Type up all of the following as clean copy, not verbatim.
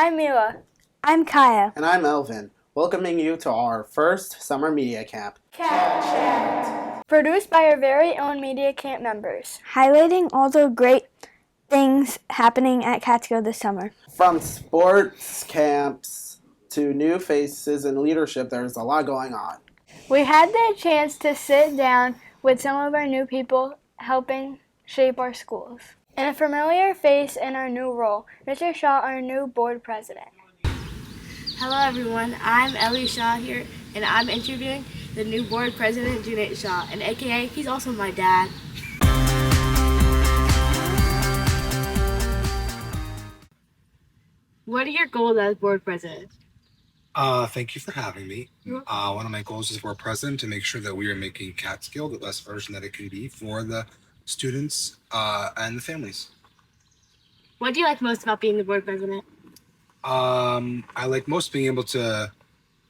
I'm Mila. I'm Kaya. And I'm Elvin, welcoming you to our first summer media camp. Cat Chat. Produced by our very own media camp members. Highlighting all the great things happening at Catskill this summer. From sports camps to new faces and leadership, there's a lot going on. We had the chance to sit down with some of our new people helping shape our schools. And a familiar face in our new role, Mr. Shah, our new board president. Hello everyone, I'm Ellie Shah here, and I'm interviewing the new board president, Junaid Shah, and aka, he's also my dad. What are your goals as board president? Thank you for having me. One of my goals as board president to make sure that we are making Catskill the best version that it can be for the students and the families. What do you like most about being the board president? I like most being able to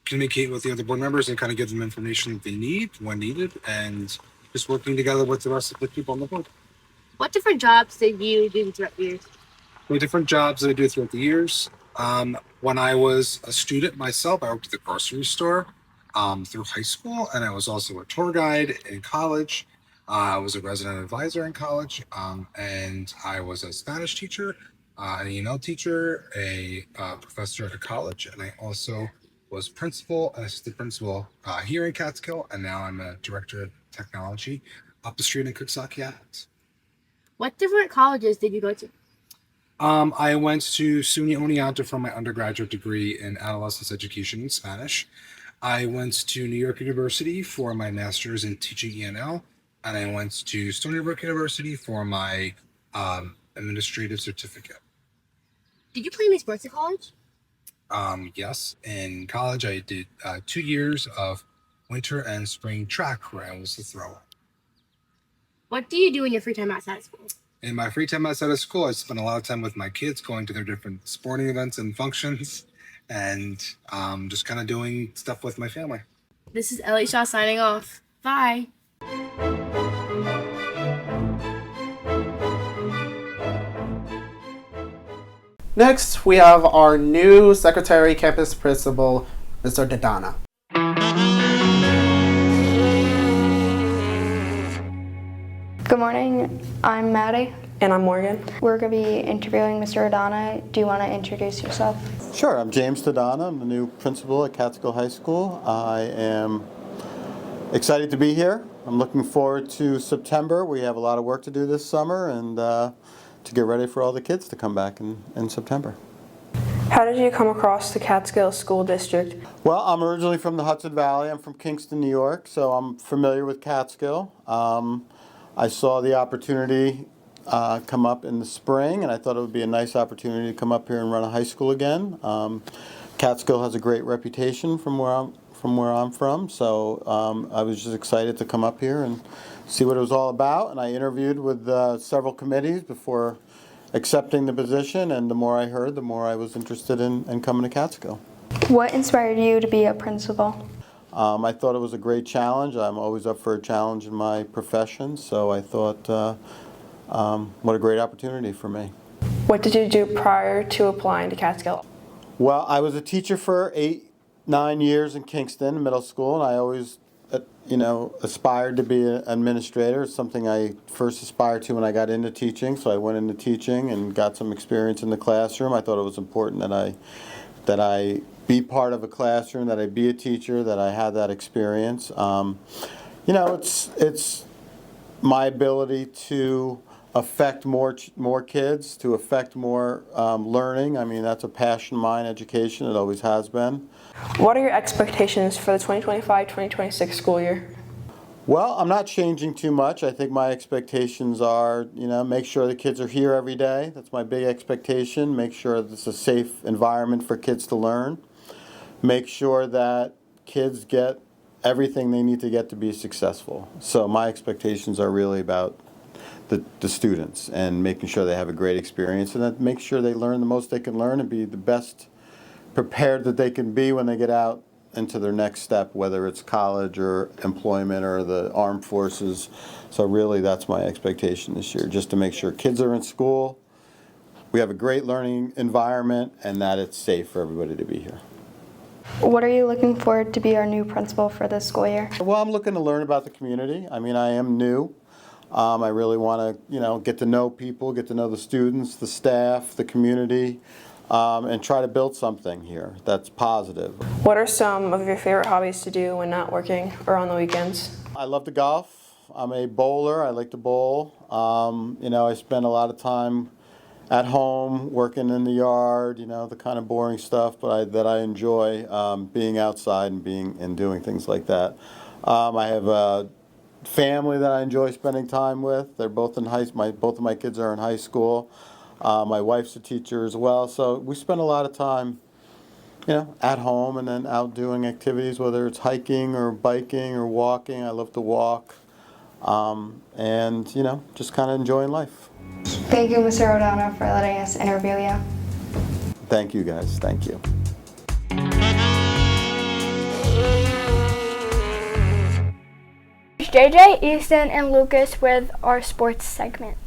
communicate with the other board members and kind of give them information that they need when needed, and just working together with the rest of the people on the board. What different jobs did you do throughout the years? The different jobs that I do throughout the years. When I was a student myself, I worked at the grocery store through high school, and I was also a tour guide in college. I was a resident advisor in college, and I was a Spanish teacher, an EML teacher, a professor at a college, and I also was principal and assistant principal here in Catskill, and now I'm a director of technology up the street in Coxsackie. What different colleges did you go to? I went to SUNY Oneonta for my undergraduate degree in adolescence education in Spanish. I went to New York University for my master's in teaching ENL, and I went to Stony Brook University for my administrative certificate. Did you play any sports at college? Yes. In college, I did 2 years of winter and spring track where I was the thrower. What do you do in your free time outside of school? In my free time outside of school, I spend a lot of time with my kids, going to their different sporting events and functions, and just kind of doing stuff with my family. This is Ellie Shaw signing off. Bye. Next, we have our new Secretary Campus Principal, Mr. DiDonna. Good morning, I'm Maddie. And I'm Morgan. We're going to be interviewing Mr. DiDonna. Do you want to introduce yourself? Sure, I'm James DiDonna. I'm the new principal at Catskill High School. I am excited to be here. I'm looking forward to September. We have a lot of work to do this summer, and to get ready for all the kids to come back in September. How did you come across the Catskill School District? Well, I'm originally from the Hudson Valley. I'm from Kingston, New York, so I'm familiar with Catskill. I saw the opportunity come up in the spring, and I thought it would be a nice opportunity to come up here and run a high school again. Catskill has a great reputation from where I'm from, so I was just excited to come up here and see what it was all about. And I interviewed with several committees before accepting the position, and the more I heard, the more I was interested in coming to Catskill. What inspired you to be a principal? I thought it was a great challenge. I'm always up for a challenge in my profession, so I thought what a great opportunity for me. What did you do prior to applying to Catskill? Well, I was a teacher for 8-9 years in Kingston middle school, and I always aspired to be an administrator. It's something I first aspired to when I got into teaching, so I went into teaching and got some experience in the classroom. I thought it was important that I be part of a classroom, that I be a teacher, that I had that experience. It's my ability to affect more kids, to affect more learning. I mean, that's a passion of mine, education. It always has been. What are your expectations for the 2025-2026 school year? Well, I'm not changing too much. I think my expectations are, make sure the kids are here every day. That's my big expectation. Make sure that it's a safe environment for kids to learn. Make sure that kids get everything they need to get to be successful. So my expectations are really about the students and making sure they have a great experience, and that make sure they learn the most they can learn and be the best prepared that they can be when they get out into their next step, whether it's college or employment or the armed forces. So really that's my expectation this year, just to make sure kids are in school, we have a great learning environment and that it's safe for everybody to be here. What are you looking forward to be our new principal for this school year? Well, I'm looking to learn about the community. I mean, I am new. I really want to, get to know people, get to know the students, the staff, the community, and try to build something here that's positive. What are some of your favorite hobbies to do when not working or on the weekends? I love to golf. I'm a bowler. I like to bowl. I spend a lot of time at home working in the yard, the kind of boring stuff, but that I enjoy, being outside and doing things like that. I have a family that I enjoy spending time with. They're both in both of my kids are in high school. My wife's a teacher as well, so we spend a lot of time, at home and then out doing activities, whether it's hiking or biking or walking. I love to walk, and just kind of enjoying life. Thank you, Mr. O'Donnell, for letting us interview you. Thank you, guys. Thank you. JJ, Easton, and Lucas with our sports segment.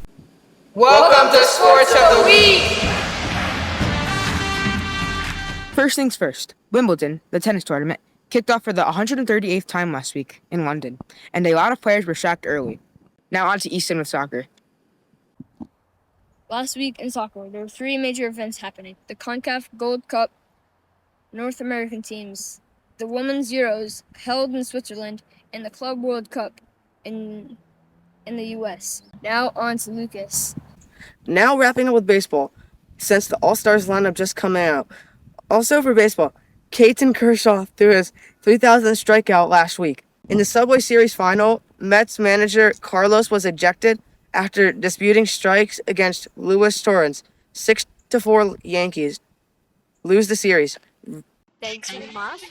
Welcome to Sports of the Week! First things first, Wimbledon, the tennis tournament, kicked off for the 138th time last week in London, and a lot of players were shocked early. Now on to Easton with soccer. Last week in soccer, there were 3 major events happening. The CONCACAF Gold Cup, North American teams, the Women's Euros held in Switzerland, and the Club World Cup in the U.S. Now on to Lucas. Now wrapping up with baseball, since the All-Stars lineup just coming out. Also for baseball, Clayton Kershaw threw his 3,000th strikeout last week. In the Subway Series final, Mets manager Carlos was ejected after disputing strikes against Luis Torrens. 6-4 Yankees lose the series. Thanks very much.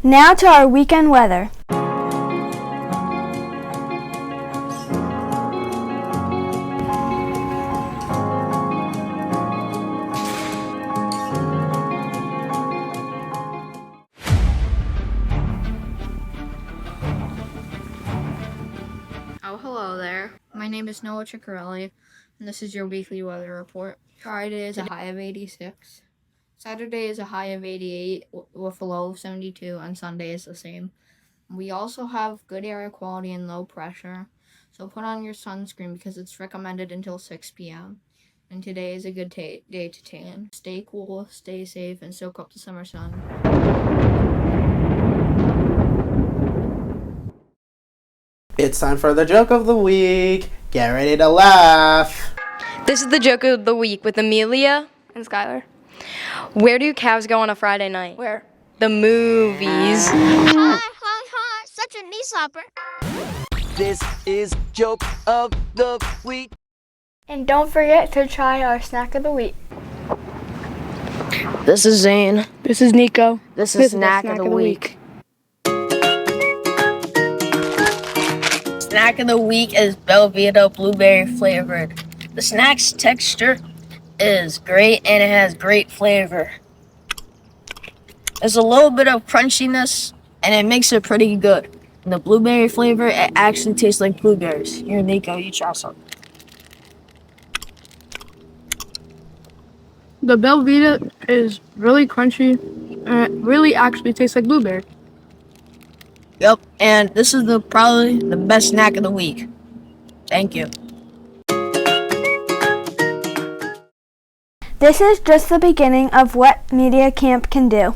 Now to our weekend weather. Oh, hello there. My name is Noah Ciccarelli, and this is your weekly weather report. Friday is a high of 86. Saturday is a high of 88 with a low of 72, and Sunday is the same. We also have good air quality and low pressure, so put on your sunscreen because it's recommended until 6 p.m. And today is a good day to tan. Stay cool, stay safe, and soak up the summer sun. It's time for the joke of the week. Get ready to laugh. This is the joke of the week with Amelia And Skylar. Where do cows go on a Friday night? Where? The movies. Hi, such a knee slapper. This is Joke of the Week. And don't forget to try our snack of the week. This is Zane. This is Nico. This is Snack of the Week. Snack of the Week is Belvita blueberry flavored. The snack's texture is great and it has great flavor. There's a little bit of crunchiness and it makes it pretty good. And the blueberry flavor, it actually tastes like blueberries. Here, Nico, you try some. The Belvita is really crunchy and it really actually tastes like blueberry. Yep, and this is probably the best snack of the week. Thank you. This is just the beginning of what Media Camp can do.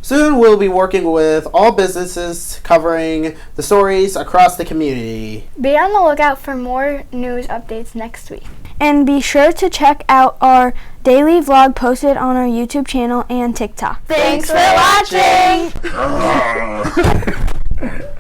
Soon we'll be working with all businesses covering the stories across the community. Be on the lookout for more news updates next week. And be sure to check out our Daily vlog posted on our YouTube channel and TikTok. Thanks for watching!